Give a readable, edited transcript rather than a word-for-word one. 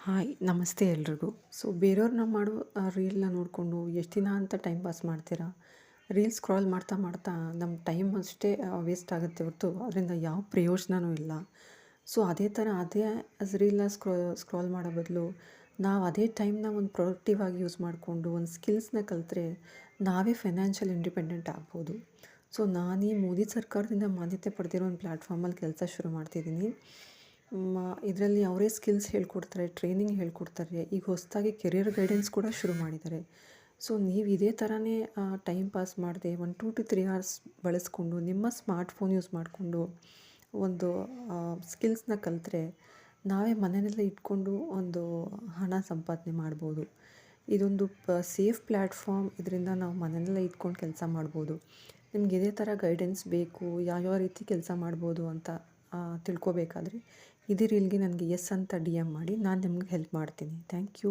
Hi ನಮಸ್ತೆ ಎಲ್ರಿಗೂ. ಬೇರೆಯವ್ರನ್ನ ಮಾಡೋ ರೀಲ್ನ ನೋಡಿಕೊಂಡು ಎಷ್ಟು ದಿನ ಅಂತ ಟೈಮ್ ಪಾಸ್ ಮಾಡ್ತೀರಾ? ರೀಲ್ಸ್ ಸ್ಕ್ರಾಲ್ ಮಾಡ್ತಾ ಮಾಡ್ತಾ ನಮ್ಮ ಟೈಮ್ ಅಷ್ಟೇ ವೇಸ್ಟ್ ಆಗುತ್ತೆ ಹೊರತು ಅದರಿಂದ ಯಾವ ಪ್ರಯೋಜನವೂ ಇಲ್ಲ. ಅದೇ ಥರ ಅದೇ ರೀಲ್ನ ಸ್ಕ್ರಾಲ್ ಮಾಡೋ ಬದಲು ನಾವು ಅದೇ ಟೈಮ್ನ ಒಂದು ಪ್ರೊಡಕ್ಟಿವ್ ಆಗಿ ಯೂಸ್ ಮಾಡಿಕೊಂಡು ಒಂದು ಸ್ಕಿಲ್ಸ್ನ ಕಲಿತ್ರೆ ನಾವೇ ಫೈನಾನ್ಷಿಯಲ್ ಇಂಡಿಪೆಂಡೆಂಟ್ ಆಗ್ಬೋದು. ನಾನು ಈ ಮೋದಿ ಸರ್ಕಾರದಿಂದ ಮಾನ್ಯತೆ ಪಡೆದಿರೋ ಒಂದು ಪ್ಲ್ಯಾಟ್ಫಾರ್ಮಲ್ಲಿ ಕೆಲಸ ಶುರು ಮಾಡ್ತಿದ್ದೀನಿ. ಇದರಲ್ಲಿ ಅವರೇ ಸ್ಕಿಲ್ಸ್ ಹೇಳ್ಕೊಡ್ತಾರೆ, ಟ್ರೈನಿಂಗ್ ಹೇಳ್ಕೊಡ್ತಾರೆ. ಈಗ ಹೊಸದಾಗಿ ಕೆರಿಯರ್ ಗೈಡೆನ್ಸ್ ಕೂಡ ಶುರು ಮಾಡಿದ್ದಾರೆ. ನೀವು ಇದೇ ಥರನೇ ಟೈಮ್ ಪಾಸ್ ಮಾಡದೆ 1 to 3 ಅವರ್ಸ್ ಬಳಸ್ಕೊಂಡು ನಿಮ್ಮ ಸ್ಮಾರ್ಟ್ಫೋನ್ ಯೂಸ್ ಮಾಡಿಕೊಂಡು ಒಂದು ಸ್ಕಿಲ್ಸ್ನ ಕಲಿತ್ರೆ ನಾವೇ ಮನೆಯಲ್ಲೇ ಇಟ್ಕೊಂಡು ಒಂದು ಹಣ ಸಂಪಾದನೆ ಮಾಡ್ಬೋದು. ಇದೊಂದು ಸೇಫ್ ಪ್ಲ್ಯಾಟ್ಫಾರ್ಮ್. ಇದರಿಂದ ನಾವು ಮನೆಯಲ್ಲೇ ಇದ್ಕೊಂಡು ಕೆಲಸ ಮಾಡ್ಬೋದು. ನಿಮ್ಗೆ ಇದೇ ಥರ ಗೈಡೆನ್ಸ್ ಬೇಕು, ಯಾವ್ಯಾವ ರೀತಿ ಕೆಲಸ ಮಾಡ್ಬೋದು ಅಂತ ತಿಳ್ಕೊಬೇಕಾದ್ರೆ ಇದೇ ರೀಲ್ಗೆ ನನಗೆ ಎಸ್ ಅಂತ DM ಮಾಡಿ, ನಾನು ನಿಮ್ಗೆ ಹೆಲ್ಪ್ ಮಾಡ್ತೀನಿ. Thank you.